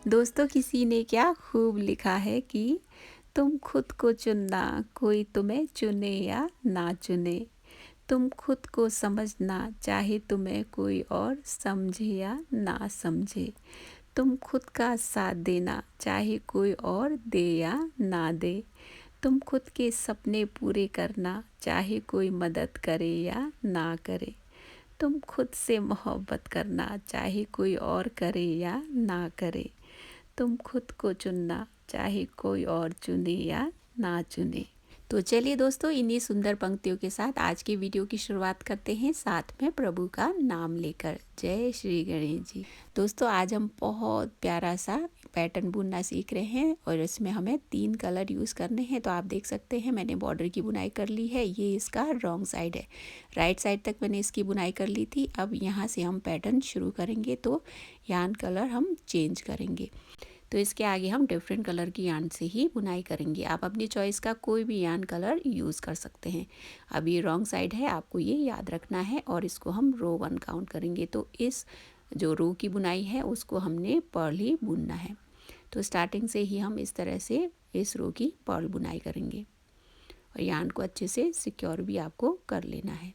दोस्तों किसी ने क्या खूब लिखा है कि तुम खुद को चुनना, कोई तुम्हें चुने या ना चुने। तुम खुद को समझना, चाहे तुम्हें कोई और समझे या ना समझे। तुम खुद का साथ देना, चाहे कोई और दे या ना दे। तुम खुद के सपने पूरे करना, चाहे कोई मदद करे या ना करे। तुम खुद से मोहब्बत करना, चाहे कोई और करे या ना करे। तुम खुद को चुनना, चाहे कोई और चुने या ना चुने। तो चलिए दोस्तों, इन्हीं सुंदर पंक्तियों के साथ आज की वीडियो की शुरुआत करते हैं, साथ में प्रभु का नाम लेकर। जय श्री गणेश जी। दोस्तों आज हम बहुत प्यारा सा पैटर्न बुनना सीख रहे हैं और इसमें हमें 3 कलर यूज़ करने हैं। तो आप देख सकते हैं मैंने बॉर्डर की बुनाई कर ली है। ये इसका रॉन्ग साइड है, राइट साइड तक मैंने इसकी बुनाई कर ली थी। अब यहाँ से हम पैटर्न शुरू करेंगे, तो यार्न कलर हम चेंज करेंगे। तो इसके आगे हम डिफरेंट कलर की यार्न से ही बुनाई करेंगे। आप अपनी चॉइस का कोई भी यार्न कलर यूज़ कर सकते हैं। अब ये रॉन्ग साइड है, आपको ये याद रखना है और इसको हम रो 1 काउंट करेंगे। तो इस जो रो की बुनाई है उसको हमने पर्ल ही बुनना है। तो स्टार्टिंग से ही हम इस तरह से इस रो की पर्ल बुनाई करेंगे और यार्न को अच्छे से सिक्योर भी आपको कर लेना है।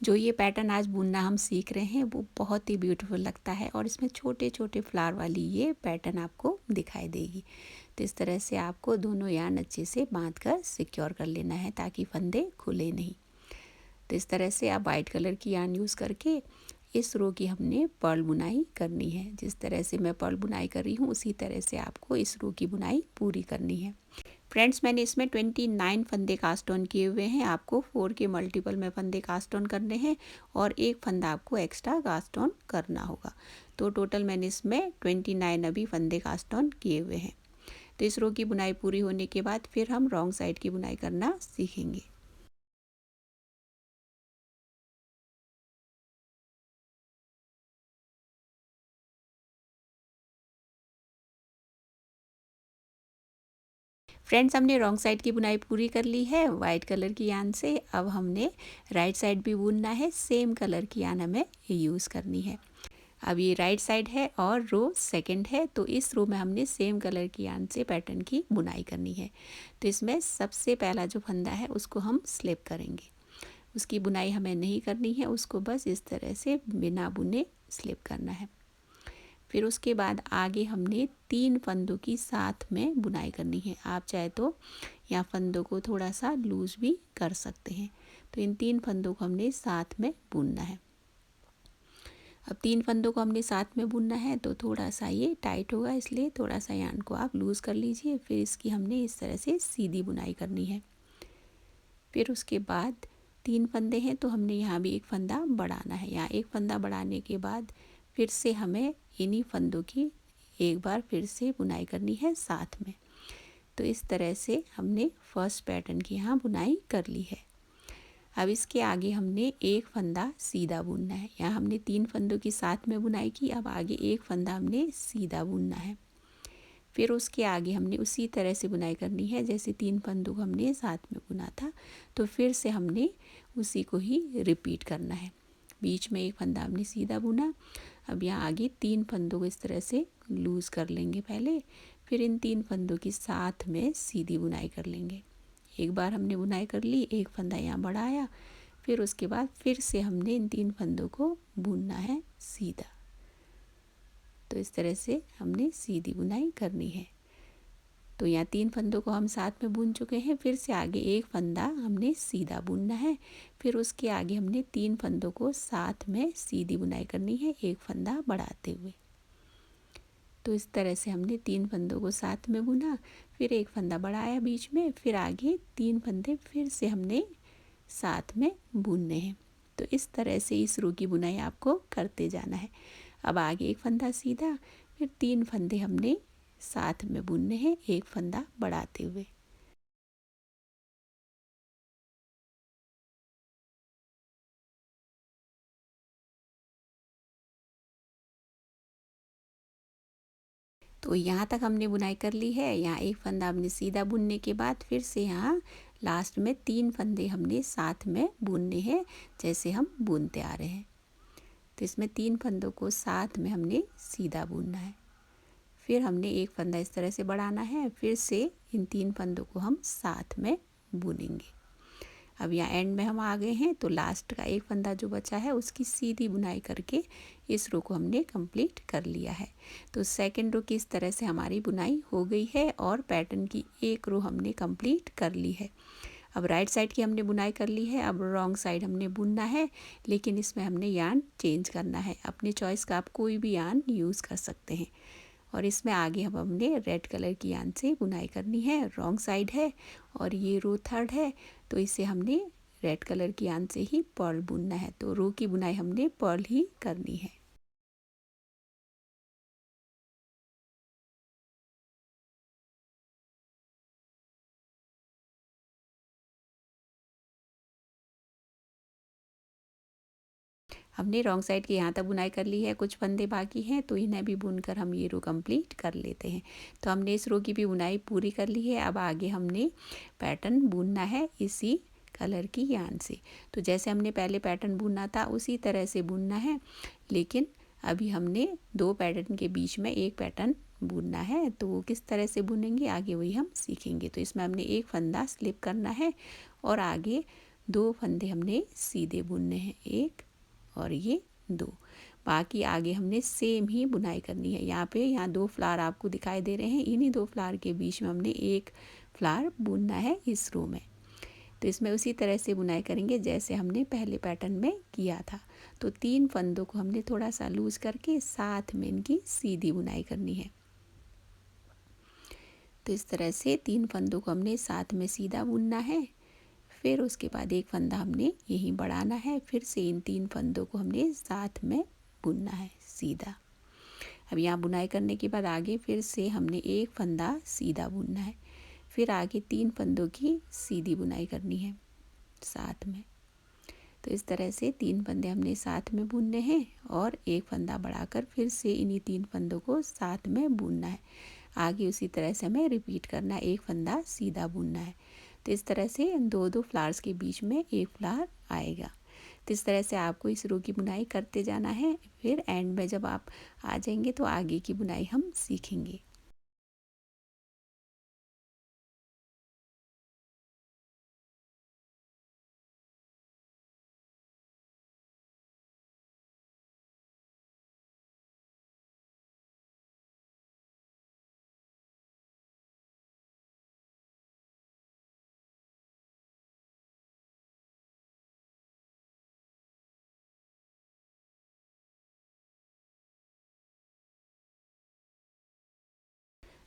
जो ये पैटर्न आज बुनना हम सीख रहे हैं वो बहुत ही ब्यूटीफुल लगता है और इसमें छोटे छोटे फ्लावर वाली ये पैटर्न आपको दिखाई देगी। तो इस तरह से आपको दोनों यार्न अच्छे से बांध कर सिक्योर कर लेना है ताकि फंदे खुले नहीं। तो इस तरह से आप वाइट कलर की यार्न यूज़ करके इस रो की हमने पर्ल बुनाई करनी है। जिस तरह से मैं पर्ल बुनाई कर रही हूँ उसी तरह से आपको इस रो की बुनाई पूरी करनी है। फ्रेंड्स मैंने इसमें 29 फंदे कास्ट ऑन किए हुए हैं। आपको 4 के मल्टीपल में फंदे कास्ट ऑन करने हैं और एक फंदा आपको एक्स्ट्रा कास्ट ऑन करना होगा। तो टोटल मैंने इसमें 29 अभी फंदे कास्ट ऑन किए हुए हैं। तो इस रो की बुनाई पूरी होने के बाद फिर हम रॉन्ग साइड की बुनाई करना सीखेंगे। फ्रेंड्स हमने रॉन्ग साइड की बुनाई पूरी कर ली है वाइट कलर की यान से। अब हमने राइट साइड भी बुनना है, सेम कलर की यान हमें यूज़ करनी है। अब ये राइट साइड है और रो सेकंड है, तो इस रो में हमने सेम कलर की यान से पैटर्न की बुनाई करनी है। तो इसमें सबसे पहला जो फंदा है उसको हम स्लिप करेंगे। उसकी बुनाई हमें नहीं करनी है, उसको बस इस तरह से बिना बुने स्लिप करना है। फिर उसके बाद आगे हमने 3 फंदों की साथ में बुनाई करनी है। आप चाहे तो यहाँ फंदों को थोड़ा सा लूज़ भी कर सकते हैं। तो इन 3 फंदों को हमने साथ में बुनना है। अब 3 फंदों को हमने साथ में बुनना है तो थोड़ा सा ये टाइट होगा, इसलिए थोड़ा सा यार्न को आप लूज़ कर लीजिए। फिर इसकी हमने इस तरह से सीधी बुनाई करनी है। फिर उसके बाद 3 फंदे हैं तो हमने यहाँ भी एक फंदा बढ़ाना है। यहाँ एक फंदा बढ़ाने के बाद फिर से हमें इन्हीं फंदों की एक बार फिर से बुनाई करनी है साथ में। तो इस तरह से हमने फर्स्ट पैटर्न की यहाँ बुनाई कर ली है। अब इसके आगे हमने एक फंदा सीधा बुनना है। यहाँ हमने 3 फंदों की साथ में बुनाई की, अब आगे एक फंदा हमने सीधा बुनना है। फिर उसके आगे हमने उसी तरह से बुनाई करनी है जैसे 3 फंदों को हमने साथ में बुना था। तो फिर से हमने उसी को ही रिपीट करना है। बीच में एक फंदा हमने सीधा बुना। अब यहाँ आगे 3 फंदों को इस तरह से लूज़ कर लेंगे पहले, फिर इन 3 फंदों की साथ में सीधी बुनाई कर लेंगे। एक बार हमने बुनाई कर ली, एक फंदा यहाँ बढ़ाया, फिर उसके बाद फिर से हमने इन 3 फंदों को बुनना है सीधा। तो इस तरह से हमने सीधी बुनाई करनी है। तो यहाँ 3 फंदों को हम साथ में बुन चुके हैं। फिर से आगे एक फंदा हमने सीधा बुनना है, फिर उसके आगे हमने 3 फंदों को साथ में सीधी बुनाई करनी है एक फंदा बढ़ाते हुए। तो इस तरह से हमने 3 फंदों को साथ में बुना, फिर एक फंदा बढ़ाया बीच में, फिर आगे 3 फंदे फिर से हमने साथ में बुनने हैं। तो इस तरह से इस रो की बुनाई आपको करते जाना है। अब आगे एक फंदा सीधा, फिर 3 फंदे हमने साथ में बुनने हैं एक फंदा बढ़ाते हुए। तो यहाँ तक हमने बुनाई कर ली है। यहाँ एक फंदा हमने सीधा बुनने के बाद फिर से यहाँ लास्ट में 3 फंदे हमने साथ में बुनने हैं जैसे हम बुनते आ रहे हैं। तो इसमें 3 फंदों को साथ में हमने सीधा बुनना है। फिर हमने एक फंदा इस तरह से बढ़ाना है, फिर से इन 3 फंदों को हम साथ में बुनेंगे। अब यहाँ एंड में हम आ गए हैं, तो लास्ट का एक फंदा जो बचा है उसकी सीधी बुनाई करके इस रो को हमने कंप्लीट कर लिया है। तो सेकंड रो की इस तरह से हमारी बुनाई हो गई है और पैटर्न की एक रो हमने कंप्लीट कर ली है। अब राइट साइड की हमने बुनाई कर ली है, अब रॉन्ग साइड हमने बुनना है, लेकिन इसमें हमने यार्न चेंज करना है। अपने चॉइस का आप कोई भी यार्न यूज़ कर सकते हैं। और इसमें आगे हम हमने रेड कलर की यार्न से बुनाई करनी है। रॉन्ग साइड है और ये रो थर्ड है, तो इसे हमने रेड कलर की यार्न से ही पर्ल बुनना है। तो रो की बुनाई हमने पर्ल ही करनी है। हमने रॉन्ग साइड की यहाँ तक बुनाई कर ली है, कुछ फंदे बाकी हैं, तो इन्हें भी बुनकर हम ये रो कंप्लीट कर लेते हैं। तो हमने इस रो की भी बुनाई पूरी कर ली है। अब आगे हमने पैटर्न बुनना है इसी कलर की यार्न से। तो जैसे हमने पहले पैटर्न बुना था उसी तरह से बुनना है, लेकिन अभी हमने 2 पैटर्न के बीच में एक पैटर्न बुनना है। तो वो किस तरह से बुनेंगे आगे वही हम सीखेंगे। तो इसमें हमने एक फंदा स्लिप करना है और आगे 2 फंदे हमने सीधे बुनने हैं, एक और ये 2। बाकी आगे हमने सेम ही बुनाई करनी है। यहाँ 2 फ्लावर आपको दिखाई दे रहे हैं, इन्हीं 2 फ्लावर के बीच में हमने एक फ्लावर बुनना है इस रो में। तो इसमें उसी तरह से बुनाई करेंगे जैसे हमने पहले पैटर्न में किया था। तो 3 फंदों को हमने थोड़ा सा लूज करके साथ में इनकी सीधी बुनाई करनी है। तो इस तरह से 3 फंदों को हमने साथ में सीधा बुनना है। फिर उसके बाद एक फंदा हमने यहीं बढ़ाना है, फिर से इन 3 फंदों को हमने साथ में बुनना है सीधा। अब यहाँ बुनाई करने के बाद आगे फिर से हमने एक फंदा सीधा बुनना है, फिर आगे 3 फंदों की सीधी बुनाई करनी है साथ में। तो इस तरह से 3 फंदे हमने साथ में बुनने हैं और एक फंदा बढ़ाकर फिर से इन्हीं 3 फंदों को साथ में बुनना है। आगे उसी तरह से हमें रिपीट करना है, एक फंदा सीधा बुनना है। तो इस तरह से 2-2 फ्लावर्स के बीच में एक फ्लावर आएगा। तो इस तरह से आपको इस रो की बुनाई करते जाना है। फिर एंड में जब आप आ जाएंगे तो आगे की बुनाई हम सीखेंगे।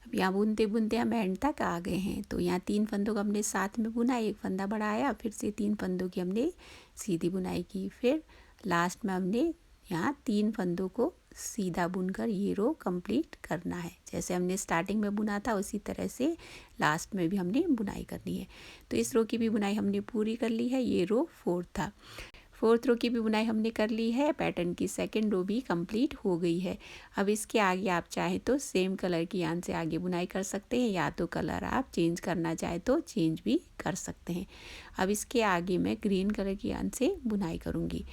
अब यहाँ बुनते बुनते हम एंड तक आ गए हैं। तो यहाँ 3 फंदों का हमने साथ में बुना, एक फंदा बढ़ाया, फिर से 3 फंदों की हमने सीधी बुनाई की। फिर लास्ट में हमने यहाँ 3 फंदों को सीधा बुनकर ये रो कंप्लीट करना है। जैसे हमने स्टार्टिंग में बुना था उसी तरह से लास्ट में भी हमने बुनाई करनी है। तो इस रो की भी बुनाई हमने पूरी कर ली है। ये रो 4 था। 4th रो की भी बुनाई हमने कर ली है। पैटर्न की 2nd रो भी कंप्लीट हो गई है। अब इसके आगे आप चाहें तो सेम कलर की यार्न से आगे बुनाई कर सकते हैं, या तो कलर आप चेंज करना चाहें तो चेंज भी कर सकते हैं। अब इसके आगे मैं ग्रीन कलर की यार्न से बुनाई करूँगी।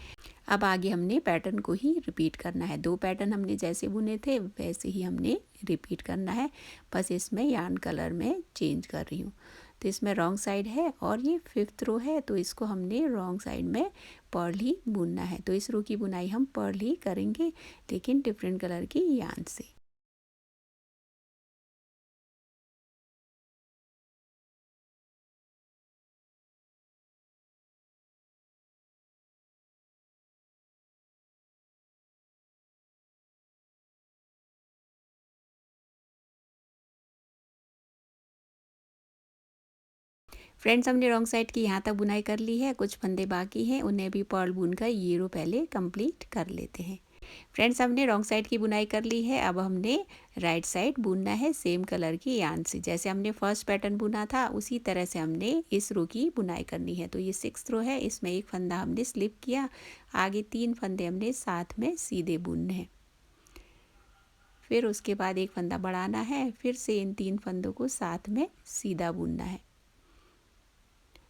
अब आगे हमने पैटर्न को ही रिपीट करना है। 2 पैटर्न हमने जैसे बुने थे वैसे ही हमने रिपीट करना है, बस इसमें यार्न कलर में चेंज कर रही हूँ। तो इसमें रॉन्ग साइड है और ये 5th रो है, तो इसको हमने रॉन्ग साइड में पर्ल ही बुनना है। तो इस रो की बुनाई हम पर्ल ही करेंगे, लेकिन डिफरेंट कलर की यार्न से। फ्रेंड्स, हमने रॉन्ग साइड की यहाँ तक बुनाई कर ली है, कुछ फंदे बाकी हैं, उन्हें भी पर्ल बुनकर ये रो पहले कंप्लीट कर लेते हैं। फ्रेंड्स, हमने रॉन्ग साइड की बुनाई कर ली है। अब हमने राइट साइड बुनना है सेम कलर की यार्न से। जैसे हमने फर्स्ट पैटर्न बुना था उसी तरह से हमने इस रो की बुनाई करनी है। तो ये 6th रो है, इसमें एक फंदा हमने स्लिप किया, आगे 3 फंदे हमने साथ में सीधे बुनने हैं। फिर उसके बाद एक फंदा बढ़ाना है, फिर से इन 3 फंदों को साथ में सीधा बुनना है।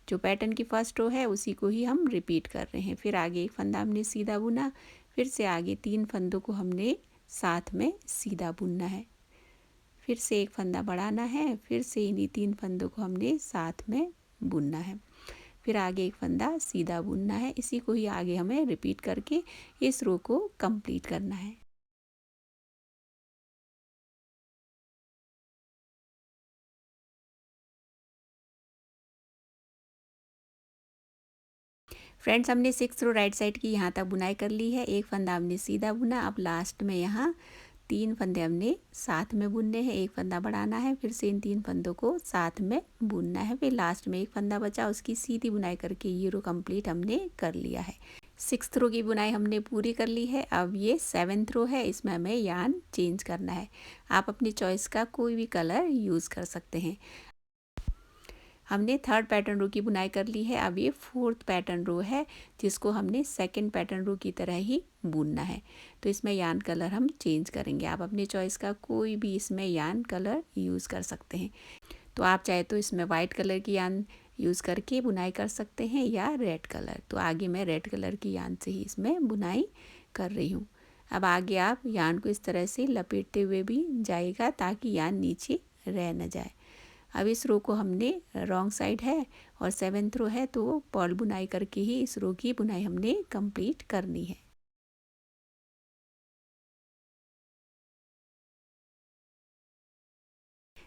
जो पैटर्न की फर्स्ट रो है उसी को ही हम रिपीट कर रहे हैं। फिर आगे एक फंदा हमने सीधा बुना, फिर से आगे 3 फंदों को हमने साथ में सीधा बुनना है। फिर से एक फंदा बढ़ाना है, फिर से इन्हीं 3 फंदों को हमने साथ में बुनना है। फिर आगे एक फंदा सीधा बुनना है। इसी को ही आगे हमें रिपीट करके इस रो को कंप्लीट करना है। फ्रेंड्स, हमने 6 रो राइट साइड की यहाँ तक बुनाई कर ली है। एक फंदा हमने सीधा बुना। अब लास्ट में यहाँ 3 फंदे हमने साथ में बुनने हैं। एक फंदा बढ़ाना है, फिर से इन 3 फंदों को साथ में बुनना है। फिर लास्ट में एक फंदा बचा, उसकी सीधी बुनाई करके ये रो कंप्लीट हमने कर लिया है। 6th रो की बुनाई हमने पूरी कर ली है। अब ये 7th रो है, इसमें हमें यार्न चेंज करना है। आप अपनी चॉइस का कोई भी कलर यूज़ कर सकते हैं। हमने 3rd पैटर्न रो की बुनाई कर ली है। अब ये 4th पैटर्न रो है, जिसको हमने 2nd पैटर्न रो की तरह ही बुनना है। तो इसमें यार्न कलर हम चेंज करेंगे। आप अपने चॉइस का कोई भी इसमें यार्न कलर यूज़ कर सकते हैं। तो आप चाहे तो इसमें वाइट कलर की यार्न यूज़ करके बुनाई कर सकते हैं या रेड कलर। तो आगे मैं रेड कलर की यार्न से ही इसमें बुनाई कर रही हूँ। अब आगे आप यार्न को इस तरह से लपेटते हुए भी जाइएगा ताकि यार्न नीचे रह न जाए। अब इस रो को हमने रॉन्ग साइड है और 7th रो है, तो पर्ल बुनाई करके ही इस रो की बुनाई हमने कंप्लीट करनी है।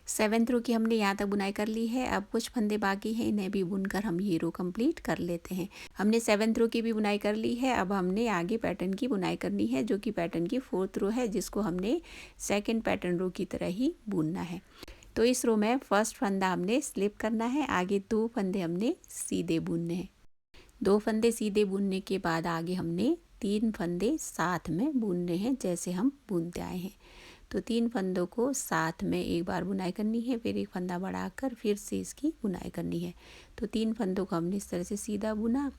सेवेंथ रो की हमने यहाँ तक बुनाई कर ली है। अब कुछ फंदे बाकी हैं, इन्हें भी बुनकर हम ये रो कंप्लीट कर लेते हैं। हमने 7th रो की भी बुनाई कर ली है। अब हमने आगे पैटर्न की बुनाई करनी है, जो कि पैटर्न की 4th रो है, जिसको हमने 2nd पैटर्न रो की तरह ही बुनना है। तो इस रो में फर्स्ट फंदा हमने स्लिप करना है। आगे 2 फंदे हमने सीधे बुनने हैं। 2 फंदे सीधे बुनने के बाद आगे हमने 3 फंदे साथ में बुनने हैं, जैसे हम बुनते आए हैं। तो 3 फंदों को साथ में एक बार बुनाई करनी है, फिर एक फंदा बढ़ाकर फिर से इसकी बुनाई करनी है। तो 3 फंदों को हमने इस तरह से सीधा बुना,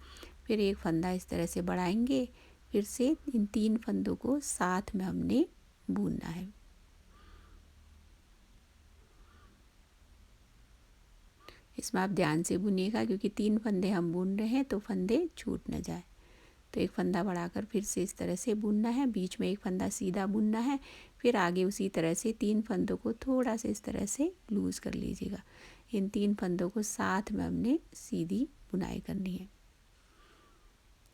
फिर एक फंदा इस तरह से बढ़ाएंगे, फिर से इन 3 फंदों को साथ में हमने बुनना है। इसमें आप ध्यान से बुनिएगा, क्योंकि 3 फंदे हम बुन रहे हैं तो फंदे छूट न जाए। तो एक फंदा बढ़ाकर फिर से इस तरह से बुनना है, बीच में एक फंदा सीधा बुनना है, फिर आगे उसी तरह से 3 फंदों को थोड़ा सा इस तरह से लूज़ कर लीजिएगा। इन 3 फंदों को साथ में हमने सीधी बुनाई करनी है।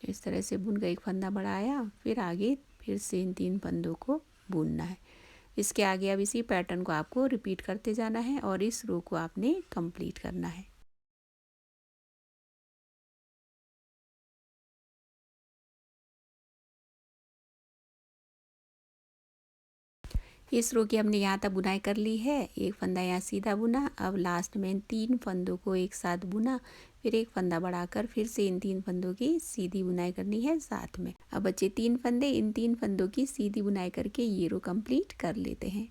इस तरह से बुन कर एक फंदा बढ़ाया, फिर आगे फिर से इन 3 फंदों को बुनना है। इसके आगे अब इसी पैटर्न को आपको रिपीट करते जाना है और इस रो को आपने कंप्लीट करना है। इस रो की हमने यहाँ तक बुनाई कर ली है। एक फंदा यहाँ सीधा बुना। अब लास्ट में इन 3 फंदों को एक साथ बुना, फिर एक फंदा बढ़ाकर फिर से इन 3 फंदों की सीधी बुनाई करनी है साथ में। अब बचे 3 फंदे, इन 3 फंदों की सीधी बुनाई करके ये रो कंप्लीट कर लेते हैं।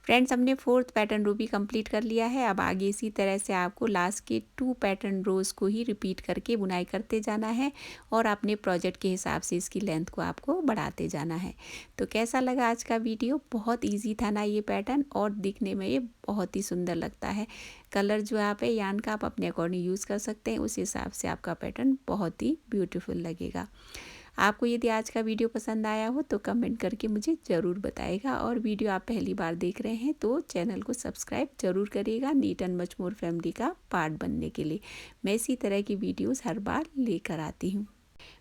फ्रेंड्स, हमने 4th पैटर्न रो भी कंप्लीट कर लिया है। अब आगे इसी तरह से आपको लास्ट के 2 पैटर्न रोज को ही रिपीट करके बुनाई करते जाना है और अपने प्रोजेक्ट के हिसाब से इसकी लेंथ को आपको बढ़ाते जाना है। तो कैसा लगा आज का वीडियो? बहुत इजी था ना ये पैटर्न, और दिखने में ये बहुत ही सुंदर लगता है। कलर जो आप है यार्न का आप अपने अकॉर्डिंग यूज़ कर सकते हैं, उस हिसाब से आपका पैटर्न बहुत ही ब्यूटीफुल लगेगा। आपको यदि आज का वीडियो पसंद आया हो तो कमेंट करके मुझे ज़रूर बताइएगा, और वीडियो आप पहली बार देख रहे हैं तो चैनल को सब्सक्राइब ज़रूर करिएगा neat and much more family का पार्ट बनने के लिए। मैं इसी तरह की वीडियोस हर बार लेकर आती हूँ।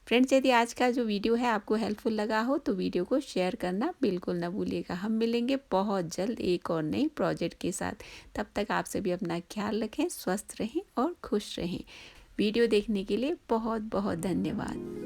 फ्रेंड्स, यदि आज का जो वीडियो है आपको हेल्पफुल लगा हो तो वीडियो को शेयर करना बिल्कुल ना भूलिएगा। हम मिलेंगे बहुत जल्द एक और नए प्रोजेक्ट के साथ। तब तक आप सभी अपना ख्याल रखें, स्वस्थ रहें और खुश रहें। वीडियो देखने के लिए बहुत बहुत धन्यवाद।